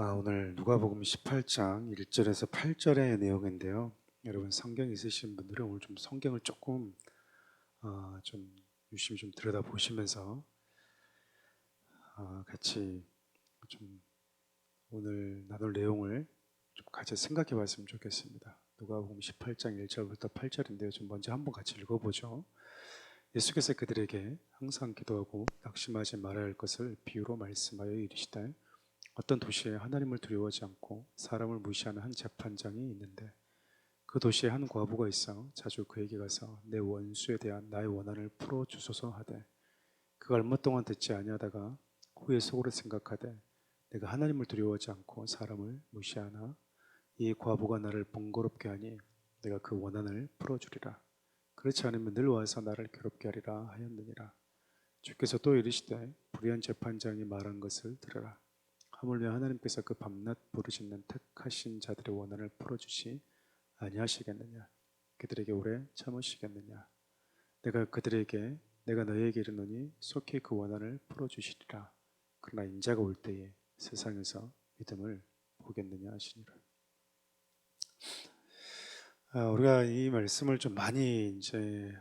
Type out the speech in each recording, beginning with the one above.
오늘 누가복음 18장 1절에서 8절의 내용인데요. 여러분 성경 있으신 분들은 오늘 좀 성경을 조금 좀 유심히 좀 들여다보시면서 같이 좀 오늘 나눌 내용을 좀 같이 생각해 봤으면 좋겠습니다. 누가복음 18장 1절부터 8절인데요. 좀 먼저 한번 같이 읽어보죠. 예수께서 그들에게 항상 기도하고 낙심하지 말아야 할 것을 비유로 말씀하여 이르시되 어떤 도시에 하나님을 두려워하지 않고 사람을 무시하는 한 재판장이 있는데 그 도시에 한 과부가 있어 자주 그에게 가서 내 원수에 대한 나의 원한을 풀어 주소서 하되 그가 얼마 동안 듣지 아니하다가 후에 속으로 생각하되 내가 하나님을 두려워하지 않고 사람을 무시하나 이 과부가 나를 번거롭게 하니 내가 그 원한을 풀어 주리라. 그렇지 않으면 늘 와서 나를 괴롭게 하리라 하였느니라. 주께서 또 이르시되 불의한 재판장이 말한 것을 들으라. 하물며 하나님께서 그 밤낮 부르짖는 택하신 자들의 원한을 풀어주시 아니하시겠느냐? 그들에게 오래 참으시겠느냐? 내가 너희에게 이르노니 속히 그 원한을 풀어주시리라. 그러나 인자가 올 때에 세상에서 믿음을 보겠느냐 하시니라. 우리가 이 말씀을 좀 많이 이제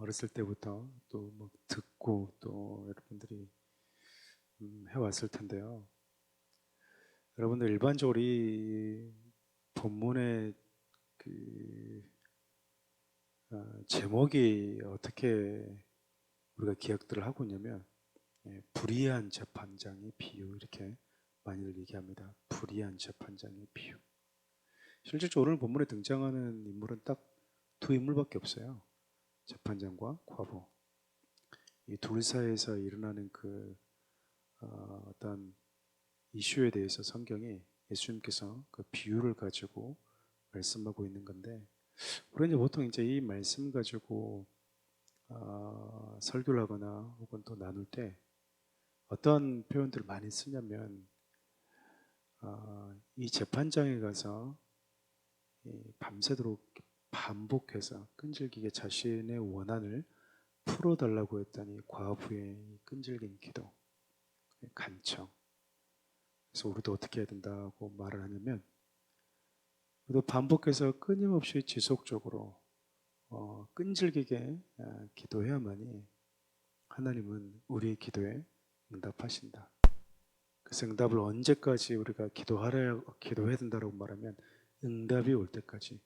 어렸을 때부터 또 뭐 듣고 또 여러분들이 해왔을 텐데요. 여러분들 일반적으로 이 본문의 그 제목이 어떻게 우리가 기억들을 하고 있냐면 불의한 재판장의 비유 이렇게 많이들 얘기합니다. 불의한 재판장의 비유. 실질적으로 오늘 본문에 등장하는 인물은 딱 두 인물밖에 없어요. 재판장과 과부. 이 둘 사이에서 일어나는 그 어떤 이슈에 대해서 성경이 예수님께서 그 비유를 가지고 말씀하고 있는 건데 우리는 이제 보통 이제 이 말씀 가지고 설교를 하거나 혹은 또 나눌 때 어떤 표현들을 많이 쓰냐면 이 재판장에 가서 밤새도록 반복해서 끈질기게 자신의 원한을 풀어달라고 했더니 과부의 끈질긴 기도, 간청. 그래서 우리도 어떻게 해야 된다고 말을 하냐면 우리도 반복해서 끊임없이 지속적으로 끈질기게 기도해야만이 하나님은 우리의 기도에 응답하신다. 그래서 응답을 언제까지 우리가 기도해야 된다고 말하면 응답이 올 때까지.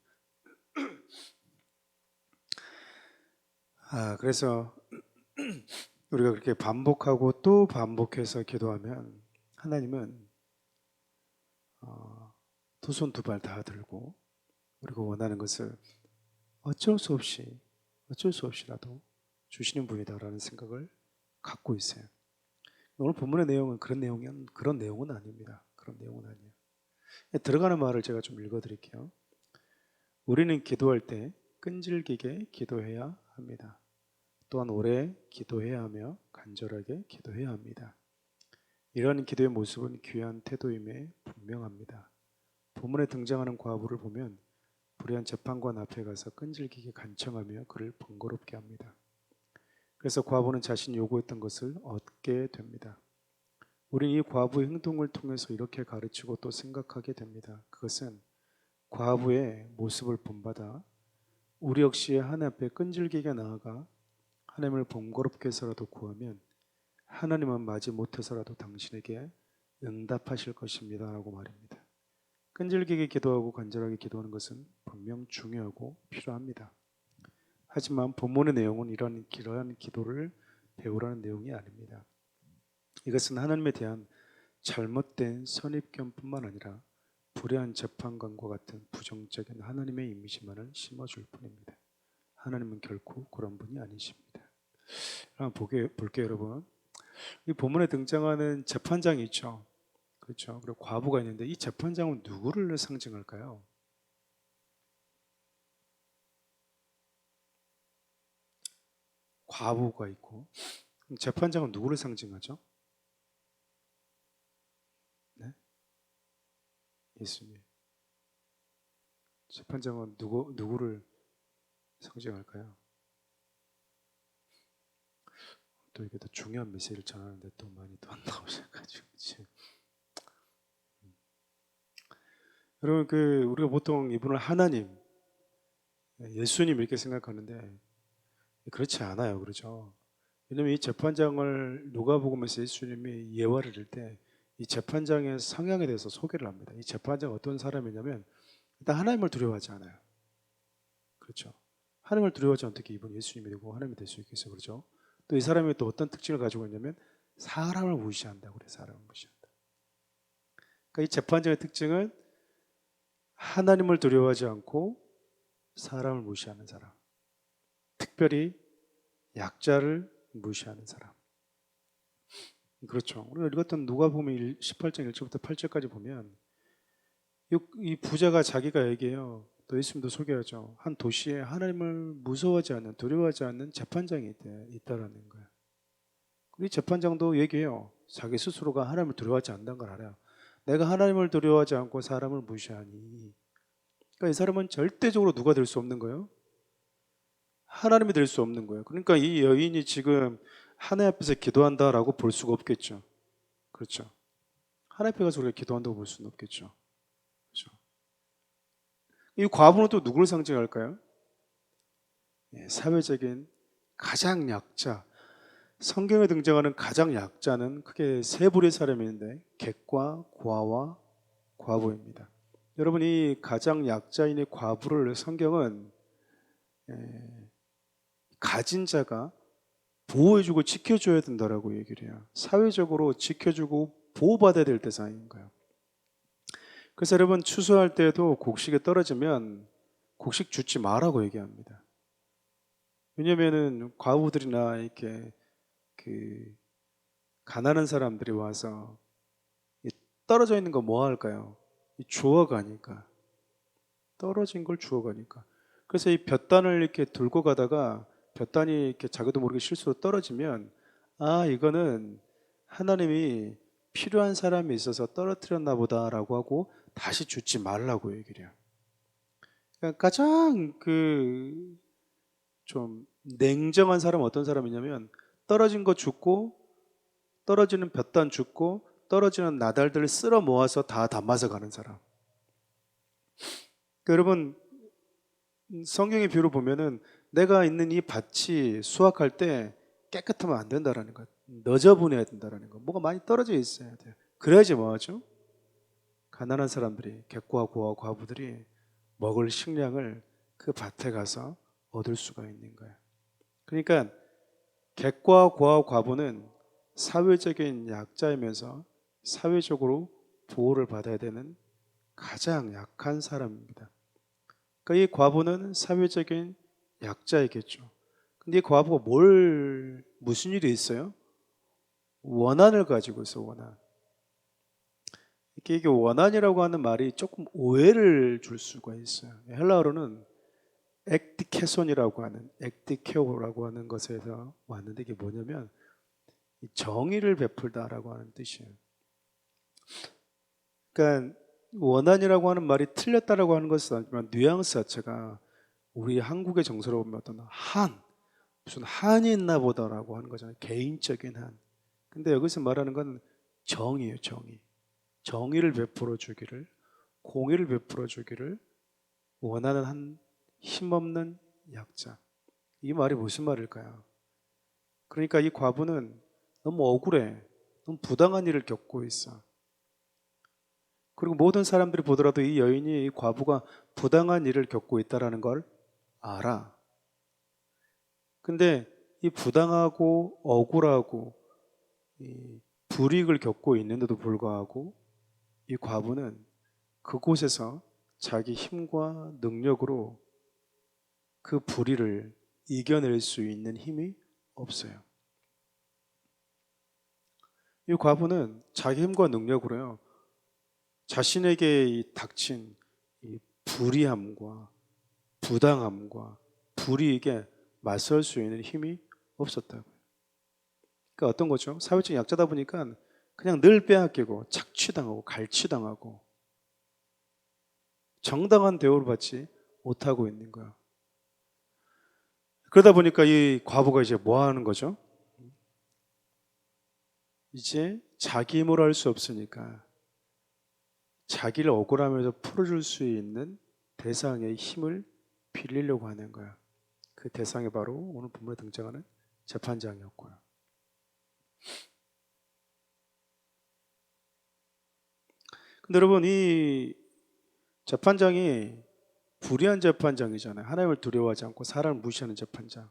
그래서 우리가 그렇게 반복하고 또 반복해서 기도하면 하나님은 두 손 두 발 다 들고 우리가 원하는 것을 어쩔 수 없이라도 주시는 분이다라는 생각을 갖고 있어요. 오늘 본문의 내용은 그런 내용은 아닙니다. 그런 내용은 아니에요. 들어가는 말을 제가 좀 읽어드릴게요. 우리는 기도할 때 끈질기게 기도해야 합니다. 또한 오래 기도해야 하며 간절하게 기도해야 합니다. 이러한 기도의 모습은 귀한 태도임에 분명합니다. 본문에 등장하는 과부를 보면 불의한 재판관 앞에 가서 끈질기게 간청하며 그를 번거롭게 합니다. 그래서 과부는 자신이 요구했던 것을 얻게 됩니다. 우리는 이 과부의 행동을 통해서 이렇게 가르치고 또 생각하게 됩니다. 그것은 과부의 모습을 본받아 우리 역시 하나님 앞에 끈질기게 나아가 하나님을 번거롭게 해서라도 구하면 하나님은 마지 못해서라도 당신에게 응답하실 것입니다 라고 말입니다. 끈질기게 기도하고 간절하게 기도하는 것은 분명 중요하고 필요합니다. 하지만 본문의 내용은 이러한 기도를 배우라는 내용이 아닙니다. 이것은 하나님에 대한 잘못된 선입견뿐만 아니라 불의한 재판관과 같은 부정적인 하나님의 이미지만을 심어줄 뿐입니다. 하나님은 결코 그런 분이 아니십니다. 한번 볼게요, 여러분. 이 본문에 등장하는 재판장이 있죠. 그렇죠. 그리고 과부가 있는데 이 재판장은 누구를 상징할까요? 과부가 있고 재판장은 누구를 상징하죠? 네? 예수님. 재판장은 누구를 상징할까요? 또 이게 더 중요한 메시지를 전하는데 또 많이 또 안 나오셔가지고 지금 여러분 우리가 보통 이분을 하나님, 예수님 이렇게 생각하는데 그렇지 않아요. 그렇죠? 왜냐면 이 재판장을 누가복음에서 예수님이 예화를 들 때 이 재판장의 성향에 대해서 소개를 합니다. 이 재판장 어떤 사람이냐면 일단 하나님을 두려워하지 않아요. 그렇죠? 하나님을 두려워하지 어떻게 이분 예수님이 되고 하나님이 될 수 있겠어요. 그렇죠? 또 이 사람이 또 어떤 특징을 가지고 있냐면 사람을 무시한다고 그래요. 사람을 무시한다. 그러니까 이 재판장의 특징은 하나님을 두려워하지 않고 사람을 무시하는 사람. 특별히 약자를 무시하는 사람. 그렇죠. 우리가 읽었던 누가복음 18장 1절부터 8절까지 보면 이 부자가 자기가 얘기해요. 또 예수님도 소개하죠. 한 도시에 하나님을 무서워하지 않는, 두려워하지 않는 재판장이 있다라는 거예요. 이 재판장도 얘기해요. 자기 스스로가 하나님을 두려워하지 않는 걸 알아요. 내가 하나님을 두려워하지 않고 사람을 무시하니. 그러니까 이 사람은 절대적으로 누가 될 수 없는 거예요? 하나님이 될 수 없는 거예요. 그러니까 이 여인이 지금 하나님 앞에서 기도한다라고 볼 수가 없겠죠. 그렇죠. 하나님 앞에 가서 우리가 기도한다고 볼 수는 없겠죠. 그렇죠. 이 과부는 또 누구를 상징할까요? 사회적인 가장 약자. 성경에 등장하는 가장 약자는 크게 세 부류의 사람이 있는데 객과 고아와 과부입니다. 여러분 이 가장 약자인 이 과부를 성경은 가진 자가 보호해주고 지켜줘야 된다라고 얘기를 해요. 사회적으로 지켜주고 보호받아야 될 대상인 거예요. 그래서 여러분 추수할 때도 곡식이 떨어지면 곡식 주지 마라고 얘기합니다. 왜냐면은 과부들이나 이렇게 가난한 사람들이 와서 떨어져 있는 거 뭐 할까요? 주워가니까. 떨어진 걸 주워가니까. 그래서 이 볕단을 이렇게 들고 가다가 볕단이 이렇게 자기도 모르게 실수로 떨어지면 이거는 하나님이 필요한 사람이 있어서 떨어뜨렸나 보다라고 하고 다시 주지 말라고 얘기를 해요. 그러니까 가장 좀 냉정한 사람은 어떤 사람이냐면 떨어진 거 줍고 떨어지는 볕단 줍고 떨어지는 나달들을 쓸어 모아서 다 담아서 가는 사람. 그러니까 여러분 성경의 비유를 보면은 내가 있는 이 밭이 수확할 때 깨끗하면 안 된다라는 것, 너저분해야 된다라는 것, 뭐가 많이 떨어져 있어야 돼요. 그래야지 뭐하죠? 가난한 사람들이 객과 고아 과부들이 먹을 식량을 그 밭에 가서 얻을 수가 있는 거예요. 그러니까 객과 고아 과부는 사회적인 약자이면서 사회적으로 보호를 받아야 되는 가장 약한 사람입니다. 그러니까 이 과부는 사회적인 약자이겠죠. 근데 이 과부가 무슨 일이 있어요? 원한을 가지고 있어, 원한. 이게 원한이라고 하는 말이 조금 오해를 줄 수가 있어요. 헬라어로는 엑디케오라고 하는 것에서 왔는데 이게 뭐냐면 정의를 베풀다라고 하는 뜻이에요. 그러니까 원한이라고 하는 말이 틀렸다라고 하는 것은 아니지만 뉘앙스 자체가 우리 한국의 정서로 보면 어떤 무슨 한이 있나 보다라고 하는 거잖아요. 개인적인 한. 근데 여기서 말하는 건 정의예요, 정의. 정의를 베풀어 주기를, 공의를 베풀어 주기를 원하는 한 힘없는 약자. 이 말이 무슨 말일까요? 그러니까 이 과부는 너무 억울해. 너무 부당한 일을 겪고 있어. 그리고 모든 사람들이 보더라도 이 여인이 이 과부가 부당한 일을 겪고 있다는 걸 알아. 근데 이 부당하고 억울하고 이 불이익을 겪고 있는데도 불구하고 이 과부는 그곳에서 자기 힘과 능력으로 그 불의를 이겨낼 수 있는 힘이 없어요. 이 과부는 자기 힘과 능력으로요, 자신에게 닥친 이 불의함과 부당함과 불이익에 맞설 수 있는 힘이 없었다고요. 그러니까 어떤 거죠? 사회적 약자다 보니까 그냥 늘 빼앗기고 착취당하고 갈취당하고 정당한 대우를 받지 못하고 있는 거야. 그러다 보니까 이 과부가 이제 뭐 하는 거죠? 이제 자기 힘으로 할 수 없으니까 자기를 억울함에서 풀어줄 수 있는 대상의 힘을 빌리려고 하는 거야. 그 대상이 바로 오늘 본문에 등장하는 재판장이었고요. 근데 여러분, 이 재판장이 불의한 재판장이잖아요. 하나님을 두려워하지 않고 사람을 무시하는 재판장.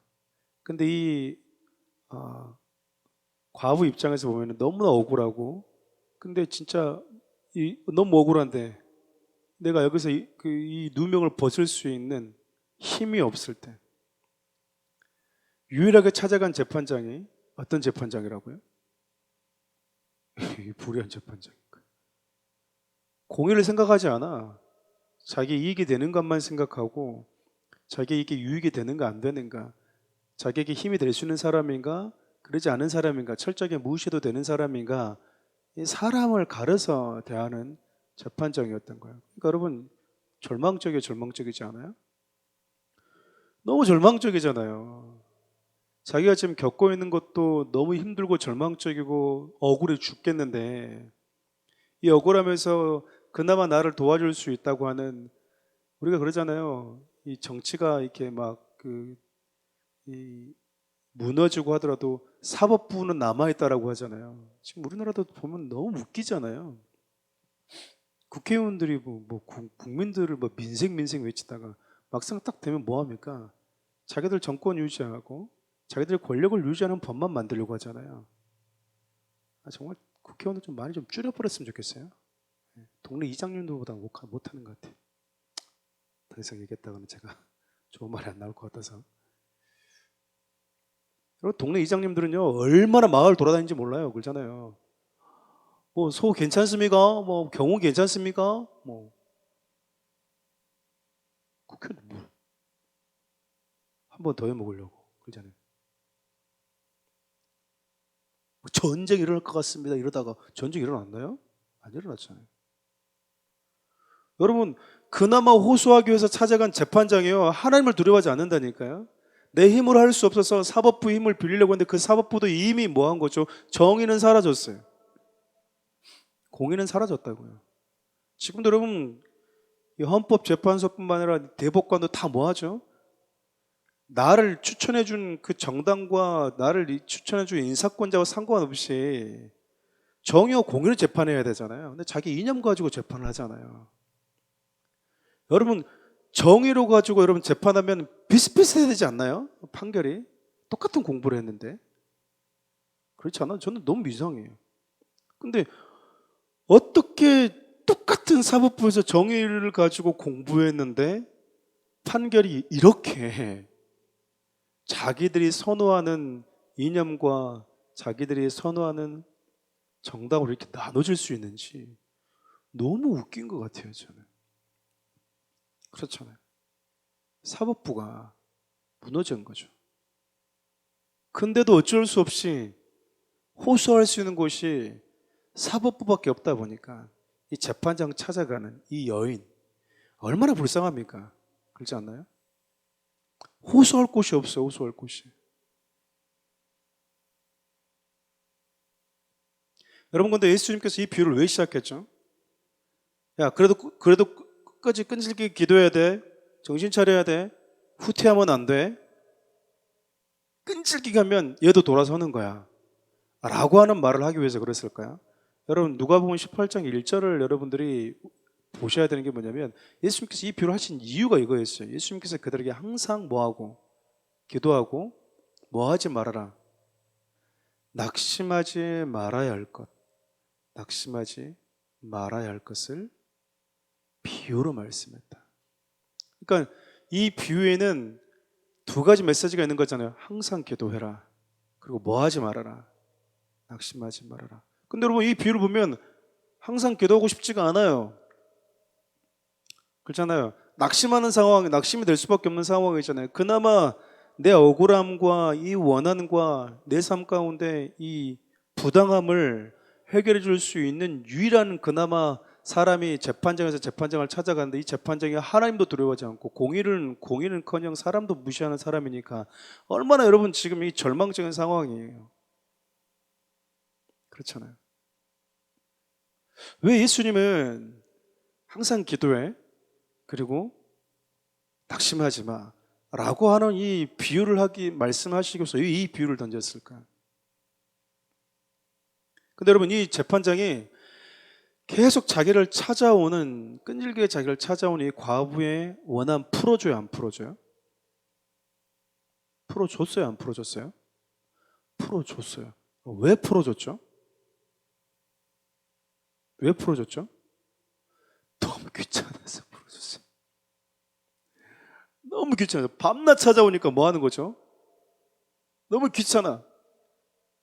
근데 이 과부 입장에서 보면 너무나 억울하고, 근데 진짜 너무 억울한데 내가 여기서 이 누명을 벗을 수 있는 힘이 없을 때 유일하게 찾아간 재판장이 어떤 재판장이라고요? 이 불의한 재판장. 공의를 생각하지 않아. 자기 이익이 되는 것만 생각하고, 자기 이게 유익이 되는가 안 되는가, 자기에게 힘이 될 수 있는 사람인가 그러지 않은 사람인가, 철저하게 무시해도 되는 사람인가, 이 사람을 가려서 대하는 재판장이었던 거예요. 그러니까 여러분, 절망적이지 않아요? 너무 절망적이잖아요. 자기가 지금 겪고 있는 것도 너무 힘들고 절망적이고 억울해 죽겠는데, 이 억울함에서 그나마 나를 도와줄 수 있다고 하는, 우리가 그러잖아요. 이 정치가 이렇게 무너지고 하더라도 사법부는 남아있다라고 하잖아요. 지금 우리나라도 보면 너무 웃기잖아요. 국회의원들이 국민들을 민생 외치다가 막상 딱 되면 뭐 합니까? 자기들 정권 유지하고 자기들 권력을 유지하는 법만 만들려고 하잖아요. 정말 국회의원들 좀 많이 좀 줄여버렸으면 좋겠어요. 동네 이장님들보다 못하는 것 같아요. 더 이상 얘기했다가는 제가 좋은 말이 안 나올 것 같아서. 여러분, 동네 이장님들은요 얼마나 마을 돌아다니는지 몰라요. 그러잖아요. 소 괜찮습니까? 경우 괜찮습니까? 국회의원 한 번 더 해먹으려고 그러잖아요. 전쟁이 일어날 것 같습니다. 이러다가 전쟁이 일어났나요? 안 일어났잖아요. 여러분, 그나마 호소하기 위해서 찾아간 재판장이요, 하나님을 두려워하지 않는다니까요. 내 힘으로 할 수 없어서 사법부 힘을 빌리려고 했는데 그 사법부도 이미 뭐한 거죠? 정의는 사라졌어요. 공의는 사라졌다고요. 지금도 여러분, 이 헌법재판소뿐만 아니라 대법관도 다 뭐하죠? 나를 추천해준 그 정당과 나를 추천해준 인사권자와 상관없이 정의와 공의를 재판해야 되잖아요. 근데 자기 이념 가지고 재판을 하잖아요. 여러분, 정의로 가지고 여러분 재판하면 비슷비슷해야 되지 않나요? 판결이 똑같은 공부를 했는데. 그렇지 않아요? 저는 너무 이상해요. 근데 어떻게 똑같은 사법부에서 정의를 가지고 공부했는데 판결이 이렇게 자기들이 선호하는 이념과 자기들이 선호하는 정당으로 이렇게 나눠질 수 있는지 너무 웃긴 것 같아요. 저는. 그렇잖아요. 사법부가 무너진 거죠. 근데도 어쩔 수 없이 호소할 수 있는 곳이 사법부밖에 없다 보니까 이 재판장 찾아가는 이 여인, 얼마나 불쌍합니까? 그렇지 않나요? 호소할 곳이 없어요. 호소할 곳이. 여러분, 근데 예수님께서 이 비유를 왜 시작했죠? 야, 그래도 끝까지 끈질기게 기도해야 돼. 정신 차려야 돼. 후퇴하면 안 돼. 끈질기게 하면 얘도 돌아서는 거야. 라고 하는 말을 하기 위해서 그랬을까요? 여러분, 누가복음 18장 1절을 여러분들이 보셔야 되는 게 뭐냐면, 예수님께서 이 비유를 하신 이유가 이거였어요. 예수님께서 그들에게 항상 뭐하고 기도하고 뭐하지 말아라, 낙심하지 말아야 할 것, 낙심하지 말아야 할 것을 비유로 말씀했다. 그러니까 이 비유에는 두 가지 메시지가 있는 거잖아요. 항상 기도해라, 그리고 뭐하지 말아라, 낙심하지 말아라. 근데 여러분, 이 비유를 보면 항상 기도하고 싶지가 않아요. 그렇잖아요. 낙심하는 상황, 낙심이 될 수밖에 없는 상황이잖아요. 그나마 내 억울함과 이 원한과 내 삶 가운데 이 부당함을 해결해 줄 수 있는 유일한 그나마 사람이 재판장에서 재판장을 찾아가는데, 이 재판장이 하나님도 두려워하지 않고 공의는커녕 사람도 무시하는 사람이니까 얼마나 여러분 지금 이 절망적인 상황이에요. 그렇잖아요. 왜 예수님은 항상 기도해. 그리고 낙심하지 마. 라고 하는 이 비유를 말씀하시고서 이 비유를 던졌을까? 근데 여러분, 이 재판장이 계속 자기를 찾아오는, 끈질기게 자기를 찾아오는 이 과부의 원한 풀어줘요, 안 풀어줘요? 풀어줬어요, 안 풀어줬어요? 풀어줬어요. 왜 풀어줬죠? 왜 풀어줬죠? 너무 귀찮아서 풀어줬어요. 너무 귀찮아서. 밤낮 찾아오니까 뭐 하는 거죠? 너무 귀찮아.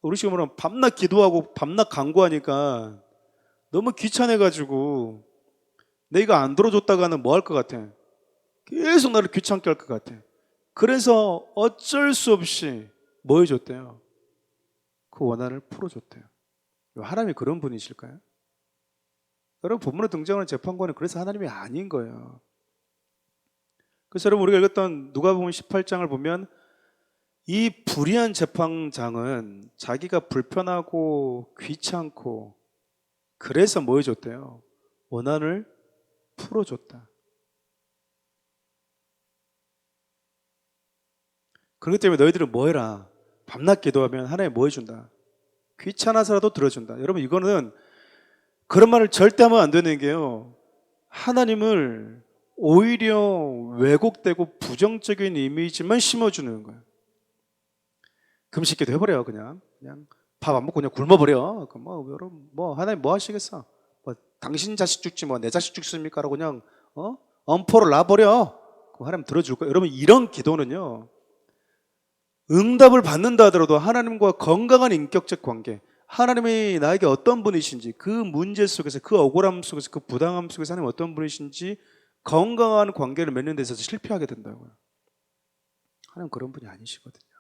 우리 식으로 말하면 밤낮 기도하고 밤낮 간구하니까 너무 귀찮아가지고 내가 안 들어줬다가는 뭐 할 것 같아? 계속 나를 귀찮게 할 것 같아. 그래서 어쩔 수 없이 뭐 해줬대요? 그 원한을 풀어줬대요. 하나님이 그런 분이실까요? 여러분, 본문에 등장하는 재판관은 그래서 하나님이 아닌 거예요. 그래서 여러분, 우리가 읽었던 누가복음 18장을 보면 이 불의한 재판장은 자기가 불편하고 귀찮고 그래서 뭐 해줬대요? 원한을 풀어줬다. 그렇기 때문에 너희들은 뭐 해라? 밤낮 기도하면 하나님 뭐 해준다? 귀찮아서라도 들어준다. 여러분, 이거는 그런 말을 절대 하면 안 되는 게요, 하나님을 오히려 왜곡되고 부정적인 이미지만 심어주는 거예요. 금식기도 해버려요. 그냥 밥 안 먹고 그냥 굶어버려. 여러분, 하나님 뭐 하시겠어? 당신 자식 죽지 내 자식 죽습니까? 라고 그냥 엄포를 놔버려. 그럼 하나님 들어줄 거예요. 여러분, 이런 기도는요, 응답을 받는다 하더라도 하나님과 건강한 인격적 관계, 하나님이 나에게 어떤 분이신지, 그 문제 속에서, 그 억울함 속에서, 그 부당함 속에서 하나님 어떤 분이신지 건강한 관계를 맺는 데 있어서 실패하게 된다고요. 하나님 그런 분이 아니시거든요.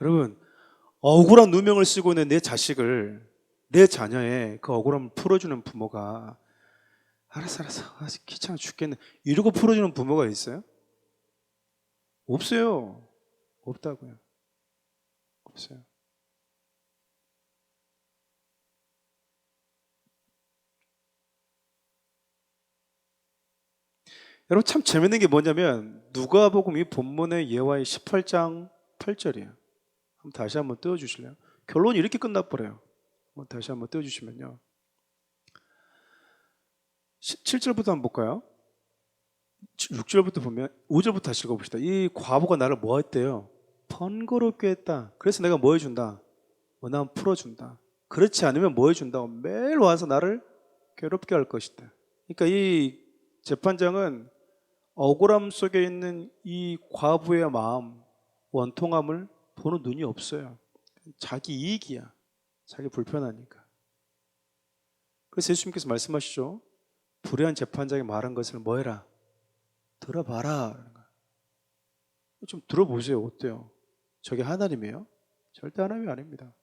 여러분, 억울한 누명을 쓰고 있는 내 자식을, 내 자녀의 그 억울함을 풀어주는 부모가 알았어 아직 귀찮아 죽겠네 이러고 풀어주는 부모가 있어요? 없어요. 없다고요. 없어요. 여러분, 참 재밌는 게 뭐냐면 누가복음 이 본문의 예화의 18장 8절이에요. 한번 다시 한번 띄워주실래요? 결론이 이렇게 끝나버려요. 한번 다시 한번 띄워주시면요, 17절부터 한번 볼까요? 6절부터 보면 5절부터 다시 읽어봅시다. 이 과부가 나를 뭐 했대요? 번거롭게 했다. 그래서 내가 뭐 해준다? 원하면 풀어준다. 그렇지 않으면 뭐 해준다? 매일 와서 나를 괴롭게 할 것이다. 그러니까 이 재판장은 억울함 속에 있는 이 과부의 마음, 원통함을 보는 눈이 없어요. 자기 이익이야. 자기 불편하니까. 그래서 예수님께서 말씀하시죠. 불의한 재판장이 말한 것을 뭐 해라? 들어봐라. 좀 들어보세요. 어때요? 저게 하나님이에요? 절대 하나님이 아닙니다.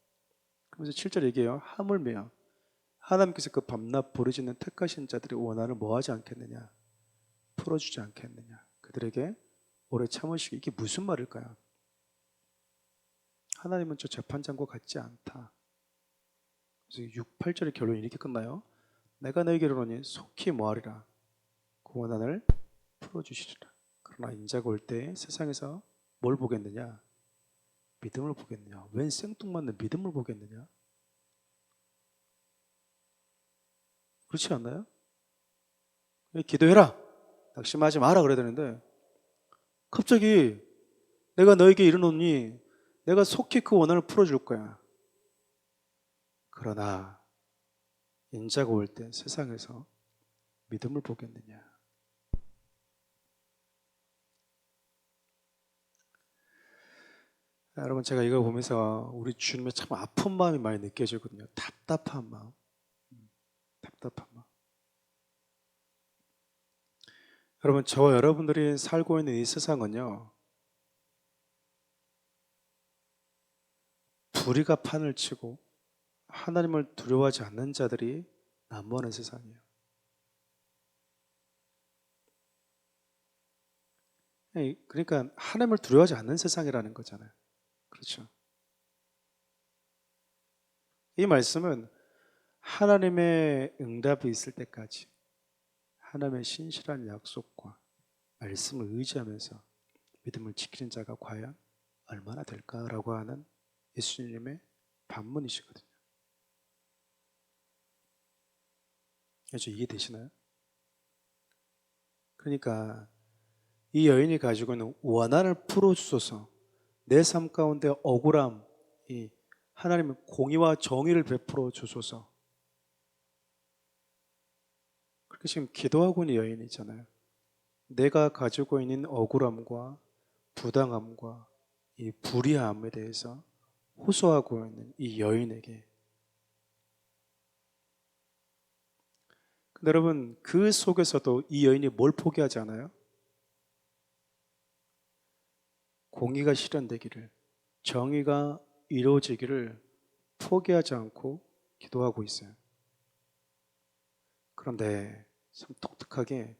그러면서 7절 얘기해요. 하물며 하나님께서 그 밤낮 부르짖는 택하신 자들의 원한을 뭐 하지 않겠느냐? 풀어주지 않겠느냐? 그들에게 오래 참으시기. 이게 무슨 말일까요? 하나님은 저 재판장과 같지 않다. 그래서 6, 8절의 결론이 이렇게 끝나요. 내가 너에게 이르노니 속히 뭐하리라? 그 원한을 풀어주시리라. 그러나 인자가 올 때 세상에서 뭘 보겠느냐? 믿음을 보겠느냐? 웬 생뚱맞는 믿음을 보겠느냐? 그렇지 않나요? 기도해라, 낙심하지 마라 그래야 되는데 갑자기 내가 너에게 이르노니 내가 속히 그 원한을 풀어줄 거야. 그러나 인자가 올 때 세상에서 믿음을 보겠느냐? 여러분, 제가 이걸 보면서 우리 주님의 참 아픈 마음이 많이 느껴지거든요. 답답한 마음. 답답한 마음. 여러분, 저와 여러분들이 살고 있는 이 세상은요, 불의가 판을 치고 하나님을 두려워하지 않는 자들이 난무하는 세상이에요. 그러니까 하나님을 두려워하지 않는 세상이라는 거잖아요. 그렇죠? 이 말씀은 하나님의 응답이 있을 때까지 하나님의 신실한 약속과 말씀을 의지하면서 믿음을 지키는 자가 과연 얼마나 될까라고 하는 예수님의 반문이시거든요. 그래서 이해되시나요? 그러니까 이 여인이 가지고 있는 원한을 풀어주소서, 내 삶 가운데 억울함, 이 하나님의 공의와 정의를 베풀어 주소서, 그렇게 지금 기도하고 있는 여인이 있잖아요. 내가 가지고 있는 억울함과 부당함과 이 불의함에 대해서 호소하고 있는 이 여인에게, 근데 여러분 그 속에서도 이 여인이 뭘 포기하지 않아요? 공의가 실현되기를, 정의가 이루어지기를 포기하지 않고 기도하고 있어요. 그런데 참 독특하게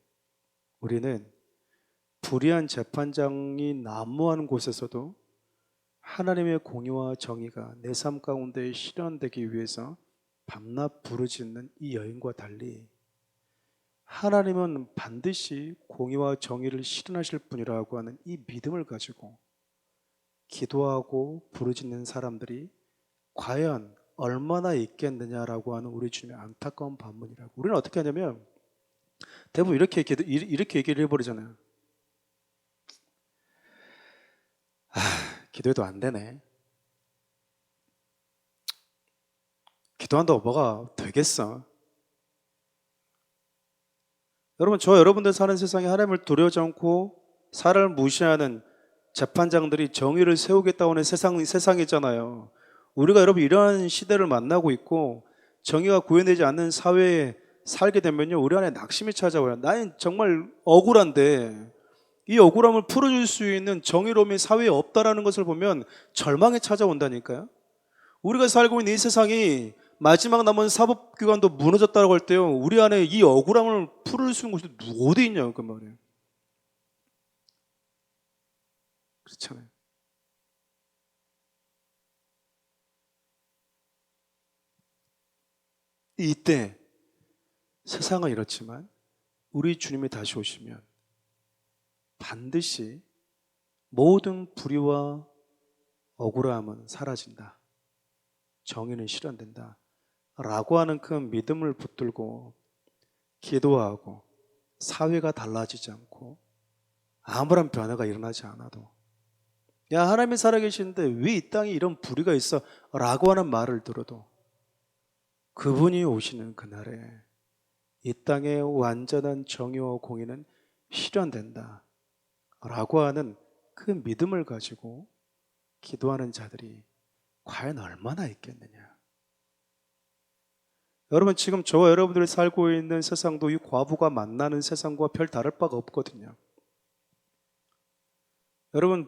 우리는 불의한 재판장이 난무하는 곳에서도 하나님의 공의와 정의가 내 삶 가운데 실현되기 위해서 밤낮 부르짖는 이 여인과 달리 하나님은 반드시 공의와 정의를 실현하실 분이라고 하는 이 믿음을 가지고 기도하고 부르짖는 사람들이 과연 얼마나 있겠느냐라고 하는 우리 주님의 안타까운 반문이라고. 우리는 어떻게 하냐면 대부분 이렇게 얘기를 해버리잖아요. 기도해도 안 되네. 기도한다고 뭐가 되겠어. 여러분, 여러분들 사는 세상에 하나님을 두려워하지 않고 사람을 무시하는 재판장들이 정의를 세우겠다고 하는 세상이잖아요. 우리가 여러분 이러한 시대를 만나고 있고 정의가 구현되지 않는 사회에 살게 되면요, 우리 안에 낙심이 찾아와요. 나는 정말 억울한데 이 억울함을 풀어줄 수 있는 정의로움이 사회에 없다라는 것을 보면 절망이 찾아온다니까요. 우리가 살고 있는 이 세상이 마지막 남은 사법기관도 무너졌다고 할 때요, 우리 안에 이 억울함을 풀을 수 있는 곳이 어디 있냐고 그 말이에요. 그렇잖아요. 이때 세상은 이렇지만 우리 주님이 다시 오시면 반드시 모든 불의와 억울함은 사라진다, 정의는 실현된다 라고 하는 그 믿음을 붙들고 기도하고 사회가 달라지지 않고 아무런 변화가 일어나지 않아도, 야 하나님이 살아계시는데 왜 이 땅에 이런 불의가 있어 라고 하는 말을 들어도 그분이 오시는 그날에 이 땅의 완전한 정의와 공의는 실현된다 라고 하는 그 믿음을 가지고 기도하는 자들이 과연 얼마나 있겠느냐. 여러분, 지금 저와 여러분들이 살고 있는 세상도 이 과부가 만나는 세상과 별 다를 바가 없거든요. 여러분,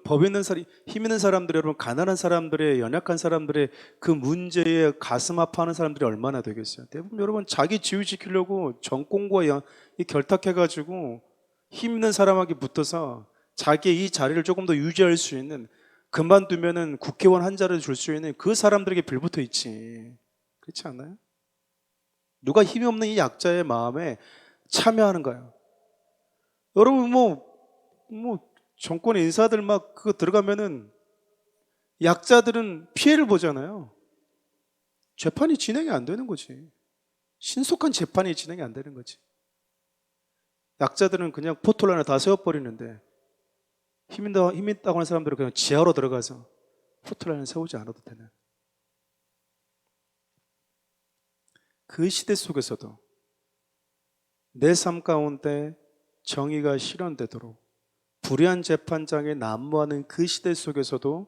힘 있는 사람들, 여러분 가난한 사람들의, 연약한 사람들의 그 문제에 가슴 아파하는 사람들이 얼마나 되겠어요. 대부분 여러분 자기 지위 지키려고 정권과 결탁해가지고 힘 있는 사람에게 붙어서 자기의 이 자리를 조금 더 유지할 수 있는, 그만두면은 국회의원 한 자리를 줄 수 있는 그 사람들에게 빌붙어 있지. 그렇지 않나요? 누가 힘이 없는 이 약자의 마음에 참여하는 거예요. 여러분 정권의 인사들 막 그거 들어가면은 약자들은 피해를 보잖아요. 재판이 진행이 안 되는 거지. 신속한 재판이 진행이 안 되는 거지. 약자들은 그냥 포털 안에 다 세워버리는데 힘 있다고 하는 사람들은 그냥 지하로 들어가서 포털 안에 세우지 않아도 되는, 그 시대 속에서도 내 삶 가운데 정의가 실현되도록 불의한 재판장에 난무하는 그 시대 속에서도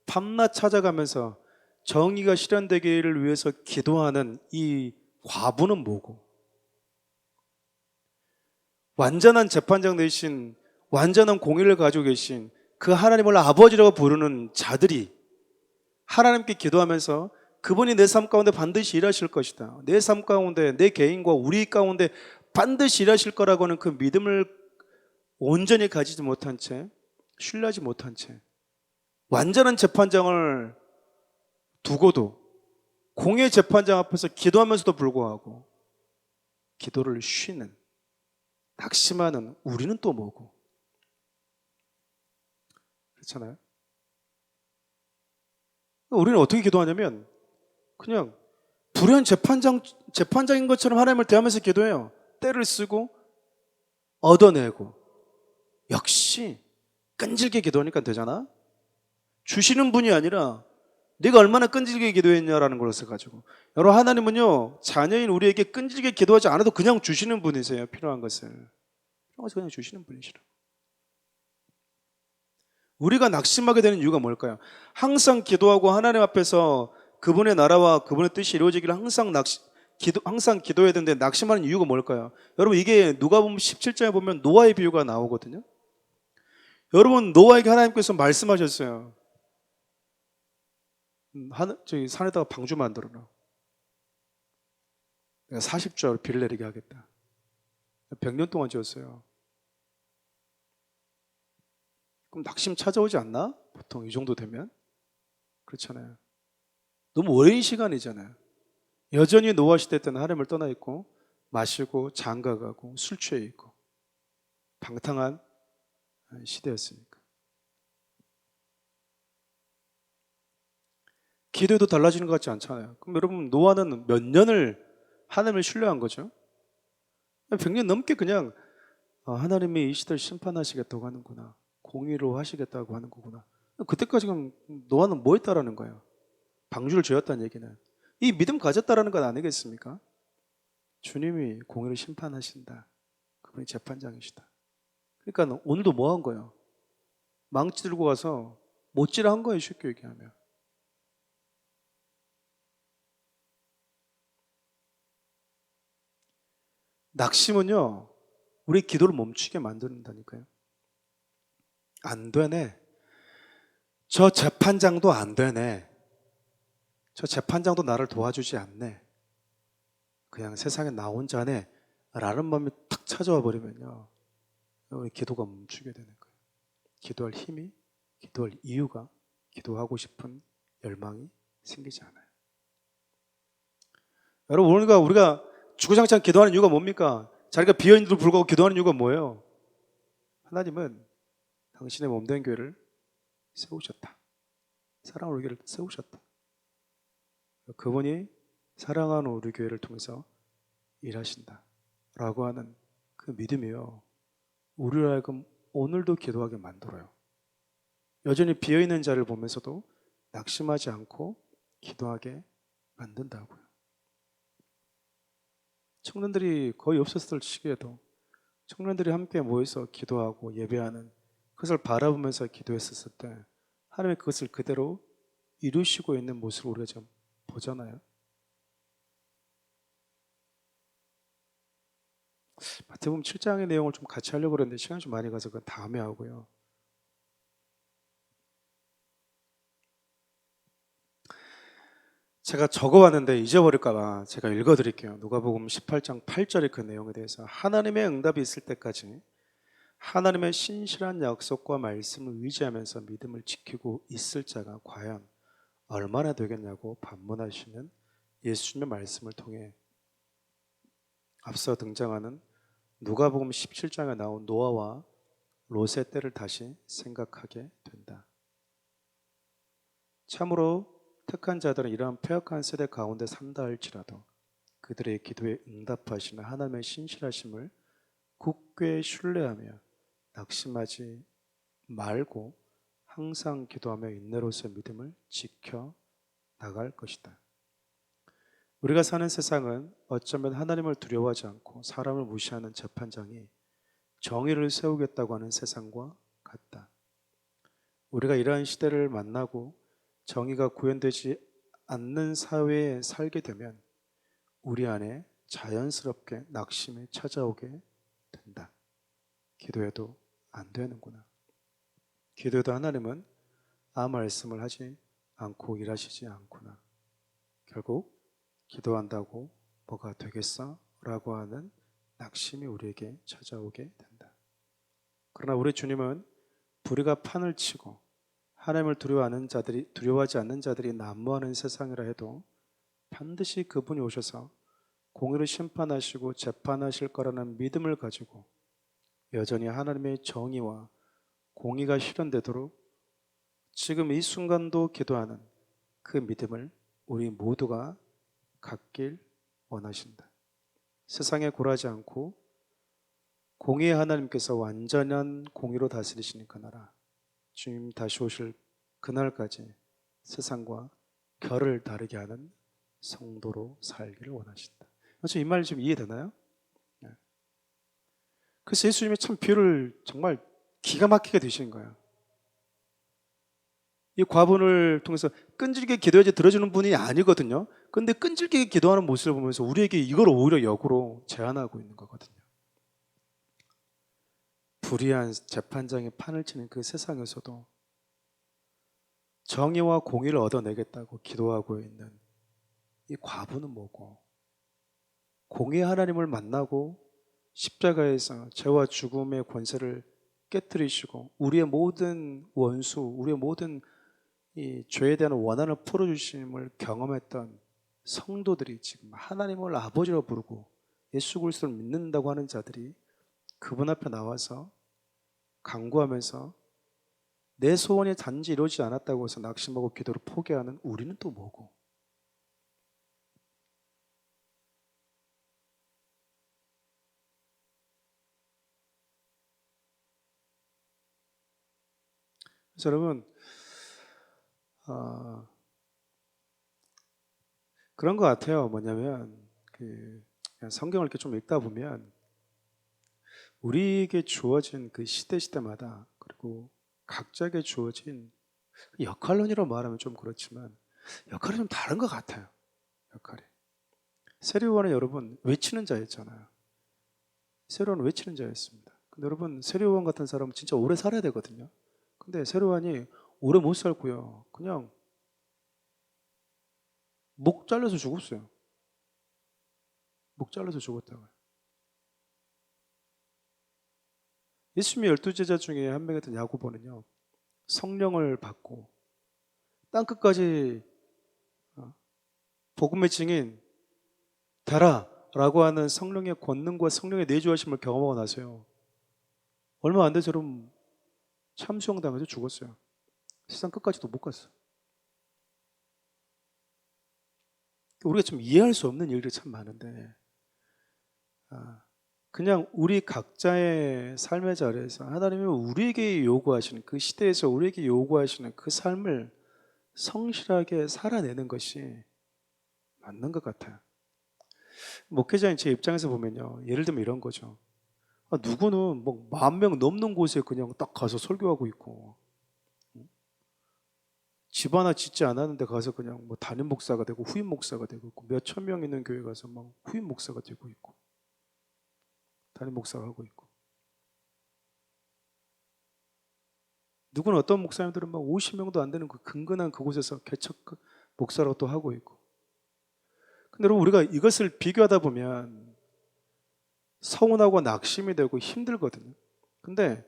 밤낮 찾아가면서 정의가 실현되기를 위해서 기도하는 이 과부는 뭐고, 완전한 재판장 되신, 완전한 공의를 가지고 계신 그 하나님을 아버지라고 부르는 자들이 하나님께 기도하면서 그분이 내 삶 가운데 반드시 일하실 것이다, 내 삶 가운데, 내 개인과 우리 가운데 반드시 일하실 거라고 하는 그 믿음을 온전히 가지지 못한 채, 신뢰하지 못한 채 완전한 재판장을 두고도 공의 재판장 앞에서 기도하면서도 불구하고 기도를 쉬는, 낙심하는 우리는 또 뭐고? 그렇잖아요. 우리는 어떻게 기도하냐면 그냥 불의한 재판장인 것처럼 하나님을 대하면서 기도해요. 때를 쓰고 얻어내고. 역시 끈질게 기도하니까 되잖아. 주시는 분이 아니라 네가 얼마나 끈질게 기도했냐라는 걸로 가지고, 여러분, 하나님은요 자녀인 우리에게 끈질게 기도하지 않아도 그냥 주시는 분이세요. 필요한 것을 그냥 주시는 분이시라. 우리가 낙심하게 되는 이유가 뭘까요? 항상 기도하고 하나님 앞에서 그분의 나라와 그분의 뜻이 이루어지기를 항상 기도해야 되는데 낙심하는 이유가 뭘까요? 여러분, 이게 누가복음 17장에 보면 노아의 비유가 나오거든요. 여러분, 노아에게 하나님께서 말씀하셨어요. 저기 산에다가 방주 만들어라. 내가 40조로 비를 내리게 하겠다. 100년 동안 지었어요. 그럼 낙심 찾아오지 않나? 보통 이 정도 되면. 그렇잖아요. 너무 오랜 시간이잖아요. 여전히 노아 시대 때는 하나님을 떠나 있고 마시고 장가가고 술 취해 있고 방탕한 시대였으니까. 기도도 달라지는 것 같지 않잖아요. 그럼 여러분, 노아는 몇 년을 하나님을 신뢰한 거죠? 100년 넘게 그냥 하나님이 이 시대를 심판하시겠다고 하는구나, 공의로 하시겠다고 하는 거구나. 그때까지 그럼 노아는 뭐 했다라는 거예요? 방주를 지었다는 얘기는 이 믿음 가졌다라는 것 아니겠습니까? 주님이 공의를 심판하신다. 그분이 재판장이시다. 그러니까 오늘도 뭐 한 거예요? 망치 들고 가서 못질을 한 거예요, 쉽게 얘기하면. 낙심은요 우리 기도를 멈추게 만든다니까요. 안 되네. 저 재판장도 안 되네. 저 재판장도 나를 도와주지 않네. 그냥 세상에 나 혼자네 라는 마음이 탁 찾아와 버리면요, 우리 기도가 멈추게 되는 거예요. 기도할 힘이, 기도할 이유가, 기도하고 싶은 열망이 생기지 않아요. 여러분, 우리가 주구장창 기도하는 이유가 뭡니까? 자리가 비어있는데도 불구하고 기도하는 이유가 뭐예요? 하나님은 당신의 몸된 교회를 세우셨다. 사랑하는 우리 교회를 세우셨다. 그분이 사랑하는 우리 교회를 통해서 일하신다 라고 하는 그 믿음이요, 우리로 하여금 오늘도 기도하게 만들어요. 여전히 비어있는 자리를 보면서도 낙심하지 않고 기도하게 만든다고요. 청년들이 거의 없었을 시기에도 청년들이 함께 모여서 기도하고 예배하는 그것을 바라보면서 기도했었을 때 하나님이 그것을 그대로 이루시고 있는 모습을 우리가 좀 보잖아요. 마태복음 7장의 내용을 좀 같이 하려고 그랬는데 시간이 좀 많이 가서 그건 다음에 하고요. 제가 적어왔는데 잊어버릴까봐 제가 읽어드릴게요. 누가복음 18장 8절의 그 내용에 대해서, 하나님의 응답이 있을 때까지 하나님의 신실한 약속과 말씀을 의지하면서 믿음을 지키고 있을 자가 과연 얼마나 되겠냐고 반문하시는 예수님의 말씀을 통해 앞서 등장하는 누가복음 17장에 나온 노아와 롯의 때를 다시 생각하게 된다. 참으로 택한 자들은 이러한 폐역한 세대 가운데 산다 할지라도 그들의 기도에 응답하시는 하나님의 신실하심을 굳게 신뢰하며 낙심하지 말고 항상 기도하며 인내로서의 믿음을 지켜 나갈 것이다. 우리가 사는 세상은 어쩌면 하나님을 두려워하지 않고 사람을 무시하는 재판장이 정의를 세우겠다고 하는 세상과 같다. 우리가 이러한 시대를 만나고 정의가 구현되지 않는 사회에 살게 되면 우리 안에 자연스럽게 낙심이 찾아오게 된다. 기도해도 안 되는구나. 기도해도 하나님은 아무 말씀을 하지 않고 일하시지 않구나. 결국 기도한다고 뭐가 되겠어? 라고 하는 낙심이 우리에게 찾아오게 된다. 그러나 우리 주님은 불의가 판을 치고 하나님을 두려워하지 않는 자들이 난무하는 세상이라 해도 반드시 그분이 오셔서 공의를 심판하시고 재판하실 거라는 믿음을 가지고 여전히 하나님의 정의와 공의가 실현되도록 지금 이 순간도 기도하는 그 믿음을 우리 모두가 갖길 원하신다. 세상에 굴하지 않고 공의의 하나님께서 완전한 공의로 다스리시는 그 나라, 주님 다시 오실 그날까지 세상과 결을 다르게 하는 성도로 살기를 원하신다. 이 말 좀 이해되나요? 네. 그래서 예수님이 참 비유를 정말 기가 막히게 되신 거예요. 이 과분을 통해서 끈질기게 기도해야지 들어주는 분이 아니거든요. 근데 끈질기게 기도하는 모습을 보면서 우리에게 이걸 오히려 역으로 제안하고 있는 거거든요. 불의한 재판장의 판을 치는 그 세상에서도 정의와 공의를 얻어내겠다고 기도하고 있는 이 과부는 뭐고, 공의 하나님을 만나고 십자가에서 죄와 죽음의 권세를 깨뜨리시고 우리의 모든 원수, 우리의 모든 이 죄에 대한 원한을 풀어주심을 경험했던 성도들이 지금 하나님을 아버지로 부르고 예수 그리스도를 믿는다고 하는 자들이 그분 앞에 나와서 간구하면서 내 소원이 단지 이루어지지 않았다고 해서 낙심하고 기도를 포기하는 우리는 또 뭐고? 그래서 여러분, 그런 것 같아요. 뭐냐면 그냥 성경을 이렇게 좀 읽다 보면 우리에게 주어진 그 시대마다 그리고 각자에게 주어진 역할론이라고 말하면 좀 그렇지만 역할이 좀 다른 것 같아요. 역할이. 세례요한은 여러분 외치는 자였잖아요. 세례요한은 외치는 자였습니다. 근데 여러분 세례요한 같은 사람은 진짜 오래 살아야 되거든요. 근데 세례요한이 오래 못 살고요. 그냥 목 잘려서 죽었어요. 목 잘려서 죽었다고요. 예수님의 12제자 중에 한 명이었던 야고보는요. 성령을 받고 땅끝까지 복음의 증인 되라 라고 하는 성령의 권능과 성령의 내주하심을 경험하고 나서요. 얼마 안 돼서 여러분 참수형당해서 죽었어요. 세상 끝까지도 못 갔어요. 우리가 좀 이해할 수 없는 일들이 참 많은데 그냥 우리 각자의 삶의 자리에서 하나님이 우리에게 요구하시는 그 시대에서 우리에게 요구하시는 그 삶을 성실하게 살아내는 것이 맞는 것 같아요. 목회자인 제 입장에서 보면요. 예를 들면 이런 거죠. 누구는 뭐 10,000명 넘는 곳에 그냥 딱 가서 설교하고 있고 집 하나 짓지 않았는데 가서 그냥 뭐 담임 목사가 되고 후임 목사가 되고 있고 몇천 명 있는 교회 가서 막 후임 목사가 되고 있고 담임 목사가 하고 있고 누구는 어떤 목사님들은 막 50명도 안 되는 그 근근한 그곳에서 개척 목사라고 또 하고 있고. 근데 여러분 우리가 이것을 비교하다 보면 서운하고 낙심이 되고 힘들거든요. 근데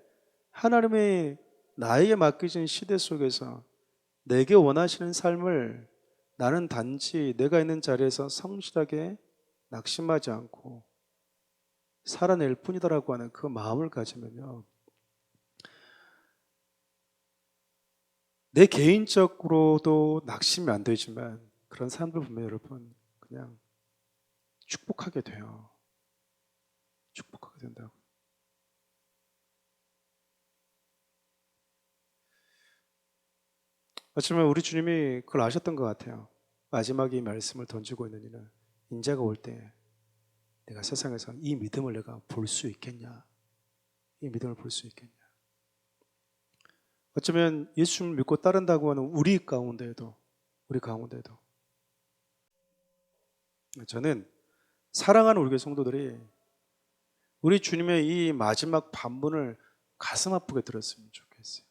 하나님의 나에게 맡기신 시대 속에서 내게 원하시는 삶을 나는 단지 내가 있는 자리에서 성실하게 낙심하지 않고 살아낼 뿐이다라고 하는 그 마음을 가지면요. 내 개인적으로도 낙심이 안 되지만 그런 사람들 보면 여러분 그냥 축복하게 돼요. 축복하게 된다고. 어쩌면 우리 주님이 그걸 아셨던 것 같아요. 마지막에 이 말씀을 던지고 있는 이는 인자가 올 때 내가 세상에서 이 믿음을 내가 볼 수 있겠냐? 이 믿음을 볼 수 있겠냐? 어쩌면 예수님을 믿고 따른다고 하는 우리 가운데에도 저는 사랑하는 우리 교회 성도들이 우리 주님의 이 마지막 반문을 가슴 아프게 들었으면 좋겠어요.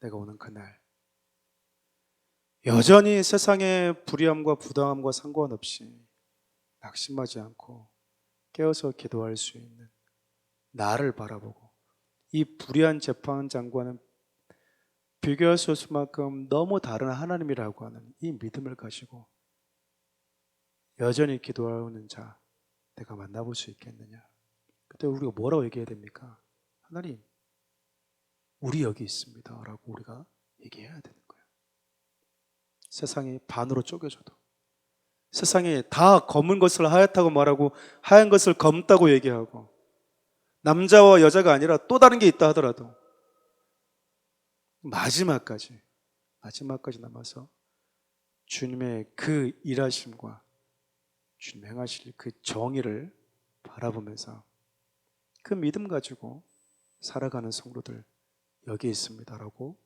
내가 오는 그날 여전히 세상의 불의함과 부당함과 상관없이 낙심하지 않고 깨어서 기도할 수 있는 나를 바라보고 이 불의한 재판장과는 비교할 수 없을 만큼 너무 다른 하나님이라고 하는 이 믿음을 가지고 여전히 기도하는 자 내가 만나볼 수 있겠느냐. 그때 우리가 뭐라고 얘기해야 됩니까? 하나님, 우리 여기 있습니다 라고 우리가 얘기해야 되는 거예요. 세상이 반으로 쪼개져도, 세상에 다 검은 것을 하얗다고 말하고 하얀 것을 검다고 얘기하고, 남자와 여자가 아니라 또 다른 게 있다 하더라도 마지막까지 남아서 주님의 그 일하심과 주님 행하실 그 정의를 바라보면서 그 믿음 가지고 살아가는 성도들 여기 있습니다라고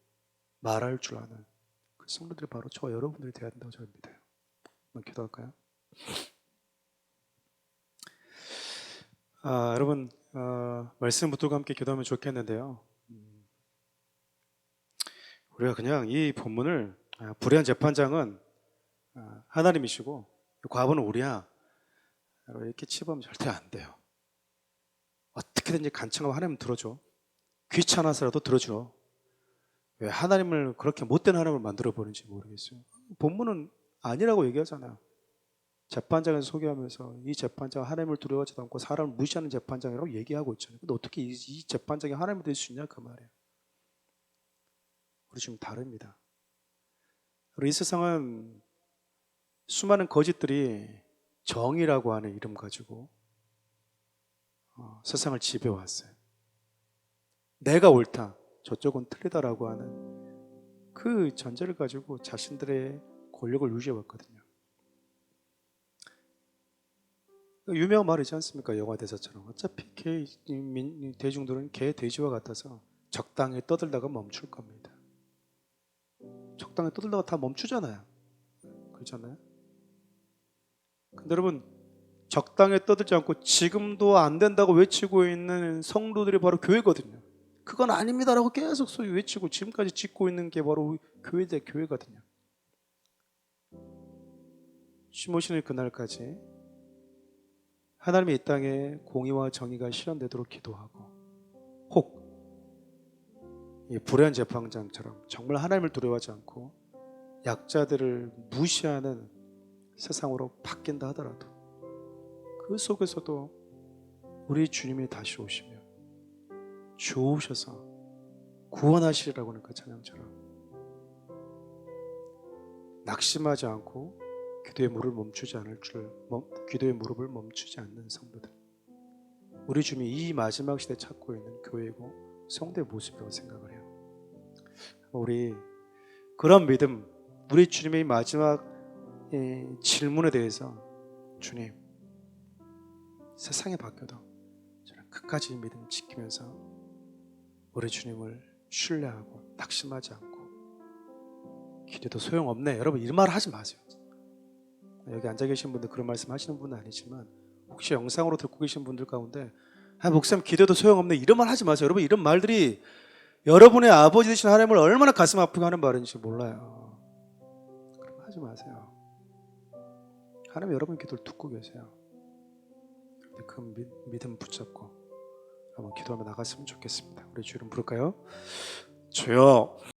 말할 줄 아는 그 성도들이 바로 저와 여러분들이 되어야 된다고 저는 믿어요. 한번 기도할까요? 여러분, 말씀 붙들고 함께 기도하면 좋겠는데요. 우리가 그냥 이 본문을 불의한 재판장은 하나님이시고 과부는 우리야 이렇게 치부하면 절대 안 돼요. 어떻게든지 간청하고 하나님 들어줘. 귀찮아서라도 들어줘. 왜 하나님을 그렇게 못된 하나님을 만들어 버리는지 모르겠어요. 본문은 아니라고 얘기하잖아요. 재판장에서 소개하면서 이 재판장 하나님을 두려워하지도 않고 사람을 무시하는 재판장이라고 얘기하고 있잖아요. 근데 어떻게 이 재판장이 하나님이 될 수 있냐 그 말이에요. 우리 지금 다릅니다. 우리 이 세상은 수많은 거짓들이 정의라고 하는 이름 가지고 세상을 지배해왔어요. 내가 옳다, 저쪽은 틀리다라고 하는 그 전제를 가지고 자신들의 권력을 유지해왔거든요. 유명한 말이지 않습니까? 영화 대사처럼. 어차피 대중들은 개, 돼지와 같아서 적당히 떠들다가 멈출 겁니다. 적당히 떠들다가 다 멈추잖아요. 그렇잖아요? 근데 여러분, 적당히 떠들지 않고 지금도 안 된다고 외치고 있는 성도들이 바로 교회거든요. 그건 아닙니다라고 계속 소리 외치고 지금까지 짓고 있는 게 바로 교회거든요. 주님 오시는 그날까지 하나님의 이 땅에 공의와 정의가 실현되도록 기도하고, 혹 이 불의한 재판장처럼 정말 하나님을 두려워하지 않고 약자들을 무시하는 세상으로 바뀐다 하더라도 그 속에서도 우리 주님이 다시 오시며 주오셔서 구원하시리라고 하는 그 찬양처럼 낙심하지 않고 기도의 무릎을 멈추지 않는 성도들, 우리 주님이 이 마지막 시대에 찾고 있는 교회이고 성도의 모습이라고 생각을 해요. 우리 그런 믿음, 우리 주님의 마지막 질문에 대해서, 주님, 세상이 바뀌어도 저는 끝까지 믿음 지키면서 우리 주님을 신뢰하고 낙심하지 않고 기도도 소용없네, 여러분 이런 말 하지 마세요. 여기 앉아 계신 분들 그런 말씀 하시는 분은 아니지만 혹시 영상으로 듣고 계신 분들 가운데 목사님 기도도 소용없네 이런 말 하지 마세요. 여러분 이런 말들이 여러분의 아버지 되신 하나님을 얼마나 가슴 아프게 하는 말인지 몰라요. 그럼 하지 마세요. 하나님 여러분 기도를 듣고 계세요. 그 믿음 붙잡고 한번 기도하며 나갔으면 좋겠습니다. 우리 주 이름 부를까요? 주여